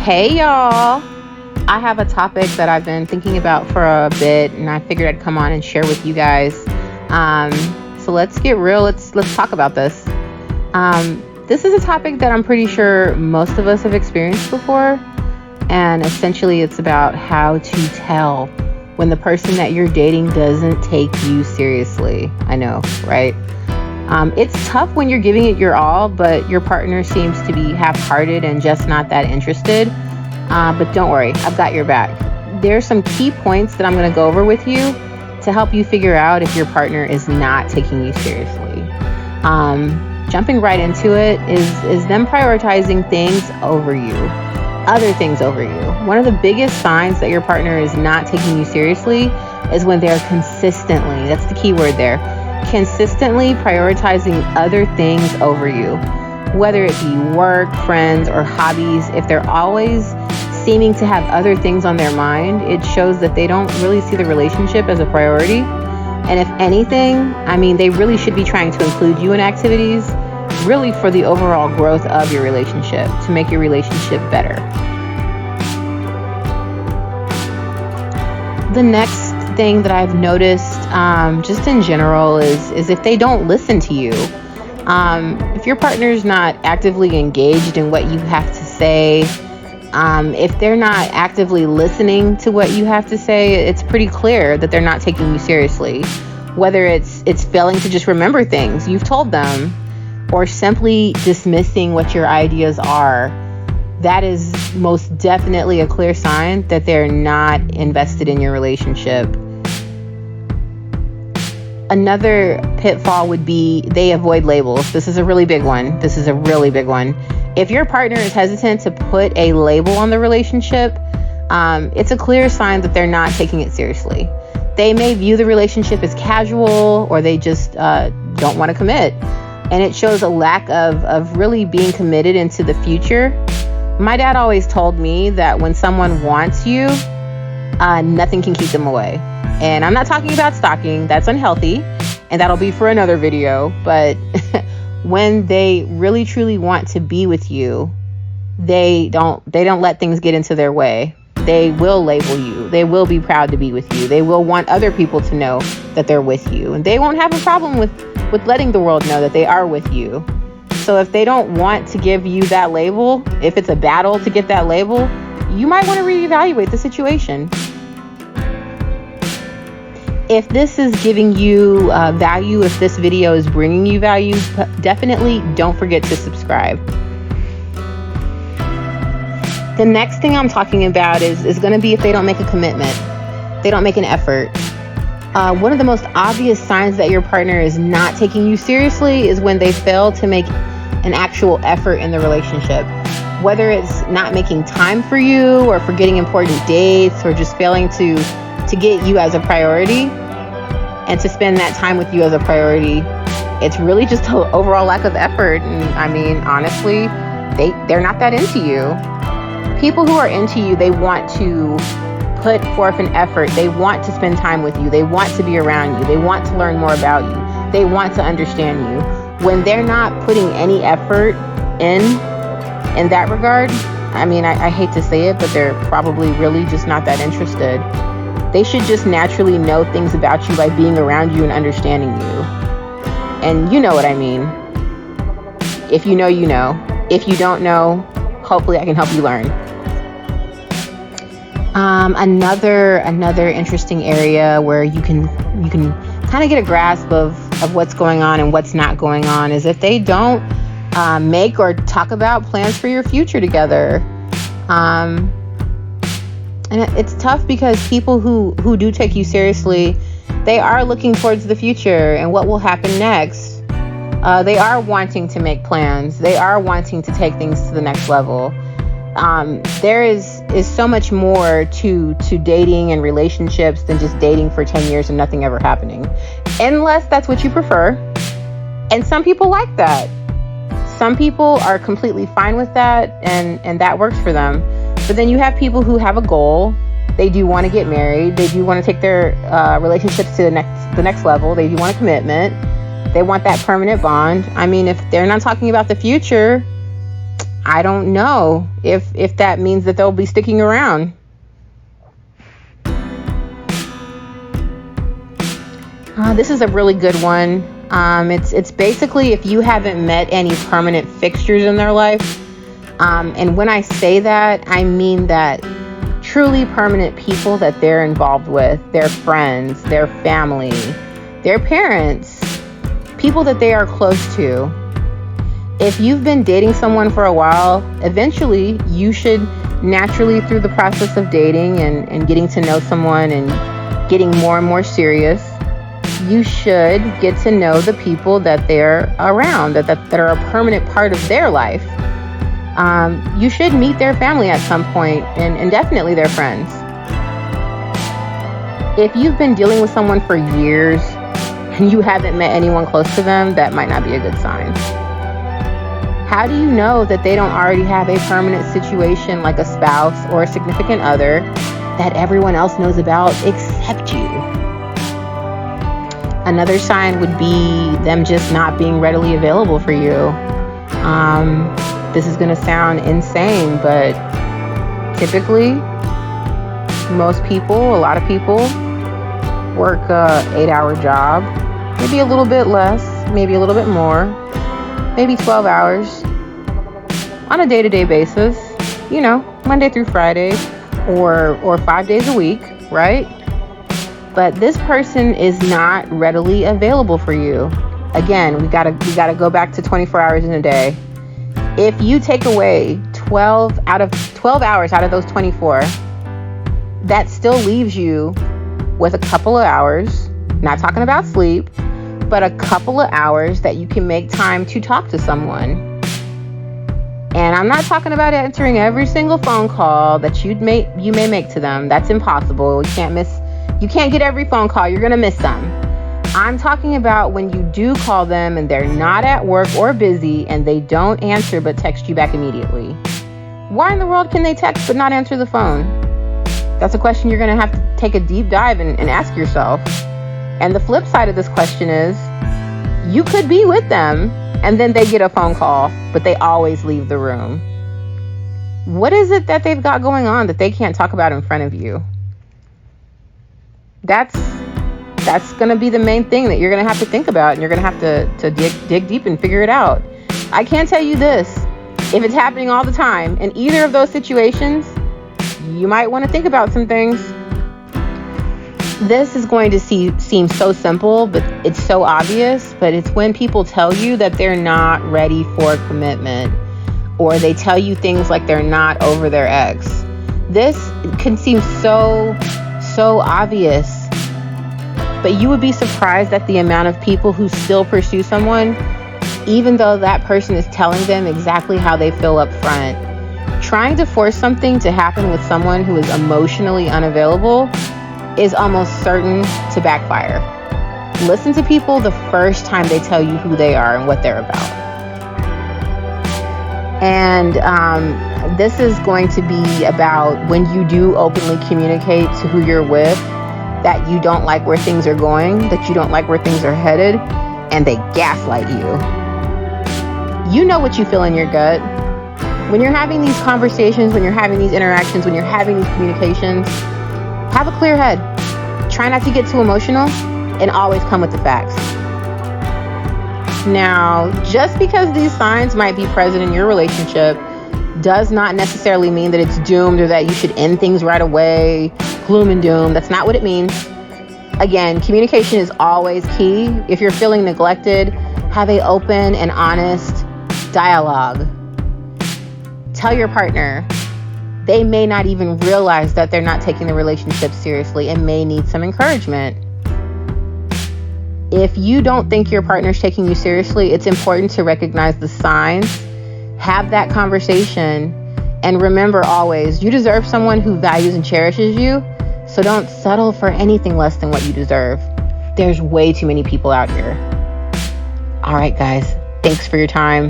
Hey y'all, I have a topic that I've been thinking about for a bit, and I figured I'd come on and share with you guys. So let's get real. Let's talk about this. This is a topic that I'm pretty sure most of us have experienced before, and essentially it's about how to tell when the person that you're dating doesn't take you seriously. I know, right? It's tough when you're giving it your all, but your partner seems to be half-hearted and just not that interested. But don't worry, I've got your back. There's some key points that I'm going to go over with you to help you figure out if your partner is not taking you seriously. Jumping right into it is them prioritizing things over you, other things over you. One of the biggest signs that your partner is not taking you seriously is when they're consistently, that's the key word there, consistently prioritizing other things over you, whether it be work, friends, or hobbies. If they're always seeming to have other things on their mind, it shows that they don't really see the relationship as a priority. And if anything, they really should be trying to include you in activities, really for the overall growth of your relationship, to make your relationship better. The next thing that I've noticed, just in general, is if they don't listen to you. If your partner's not actively engaged in what you have to say, if they're not actively listening to what you have to say, it's pretty clear that they're not taking you seriously. Whether it's failing to just remember things you've told them, or simply dismissing what your ideas are, that is most definitely a clear sign that they're not invested in your relationship. Another pitfall would be they avoid labels. This is a really big one. If your partner is hesitant to put a label on the relationship, it's a clear sign that they're not taking it seriously. They may view the relationship as casual, or they just don't want to commit. And it shows a lack of really being committed into the future. My dad always told me that when someone wants you, nothing can keep them away. And I'm not talking about stalking. That's unhealthy, and that'll be for another video. But when they really truly want to be with you, they don't let things get into their way. They will label you. They will be proud to be with you. They will want other people to know that they're with you, and they won't have a problem with letting the world know that they are with you. So if they don't want to give you that label, if it's a battle to get that label, you might want to reevaluate the situation. If this is giving you value, if this video is bringing you value, definitely don't forget to subscribe. The next thing I'm talking about is going to be if they don't make a commitment, they don't make an effort. One of the most obvious signs that your partner is not taking you seriously is when they fail to make an actual effort in the relationship. Whether it's not making time for you, or forgetting important dates, or just failing to get you as a priority and to spend that time with you as a priority, it's really just an overall lack of effort. And honestly, they're not that into you. People who are into you, they want to put forth an effort. They want to spend time with you. They want to be around you. They want to learn more about you. They want to understand you. When they're not putting any effort in that regard, I hate to say it, but they're probably really just not that interested. They should just naturally know things about you by being around you and understanding you. And you know what I mean. If you know, you know. If you don't know, hopefully I can help you learn. Another interesting area where you can kind of get a grasp of what's going on and what's not going on is if they don't make or talk about plans for your future together. And it's tough because people who do take you seriously, they are looking towards the future and what will happen next. They are wanting to make plans. They are wanting to take things to the next level. There is so much more to dating and relationships than just dating for 10 years and nothing ever happening. Unless that's what you prefer. And some people like that. Some people are completely fine with that, and that works for them. But then you have people who have a goal. They do want to get married. They do want to take their relationships to the next level. They do want a commitment. They want that permanent bond. If they're not talking about the future, I don't know if that means that they'll be sticking around. This is a really good one. It's basically if you haven't met any permanent fixtures in their life. And when I say that, I mean that truly permanent people that they're involved with, their friends, their family, their parents, people that they are close to. If you've been dating someone for a while, eventually you should naturally, through the process of dating and getting to know someone and getting more and more serious, you should get to know the people that they're around, that are a permanent part of their life. You should meet their family at some point, and definitely their friends. If you've been dealing with someone for years and you haven't met anyone close to them, that might not be a good sign. How do you know that they don't already have a permanent situation like a spouse or a significant other that everyone else knows about except you? Another sign would be them just not being readily available for you. This is going to sound insane, but typically, most people, a lot of people, work a 8-hour job, maybe a little bit less, maybe a little bit more, maybe 12 hours on a day-to-day basis, Monday through Friday, or 5 days a week, right? But this person is not readily available for you. Again, we gotta go back to 24 hours in a day. If you take away 12 hours out of those 24, that still leaves you with a couple of hours, not talking about sleep, but a couple of hours that you can make time to talk to someone. And I'm not talking about answering every single phone call that you may make to them. That's impossible. You can't get every phone call. You're going to miss some. I'm talking about when you do call them and they're not at work or busy and they don't answer but text you back immediately. Why in the world can they text but not answer the phone? That's a question you're going to have to take a deep dive and ask yourself. And the flip side of this question is, you could be with them and then they get a phone call, but they always leave the room. What is it that they've got going on that they can't talk about in front of you? That's going to be the main thing that you're going to have to think about, and you're going to have to dig deep and figure it out. I can tell you this. If it's happening all the time in either of those situations, you might want to think about some things. This is going to seem so simple, but it's so obvious. But it's when people tell you that they're not ready for commitment, or they tell you things like they're not over their ex. This can seem so obvious. But you would be surprised at the amount of people who still pursue someone, even though that person is telling them exactly how they feel up front. Trying to force something to happen with someone who is emotionally unavailable is almost certain to backfire. Listen to people the first time they tell you who they are and what they're about. And this is going to be about when you do openly communicate to who you're with that you don't like where things are going, that you don't like where things are headed, and they gaslight you. You know what you feel in your gut. When you're having these conversations, when you're having these interactions, when you're having these communications, have a clear head. Try not to get too emotional and always come with the facts. Now, just because these signs might be present in your relationship does not necessarily mean that it's doomed or that you should end things right away, gloom and doom. That's not what it means. Again, communication is always key. If you're feeling neglected, have an open and honest dialogue. Tell your partner. They may not even realize that they're not taking the relationship seriously and may need some encouragement. If you don't think your partner's taking you seriously, it's important to recognize the signs, have that conversation, and remember always, you deserve someone who values and cherishes you, so don't settle for anything less than what you deserve. There's way too many people out here. All right, guys, thanks for your time.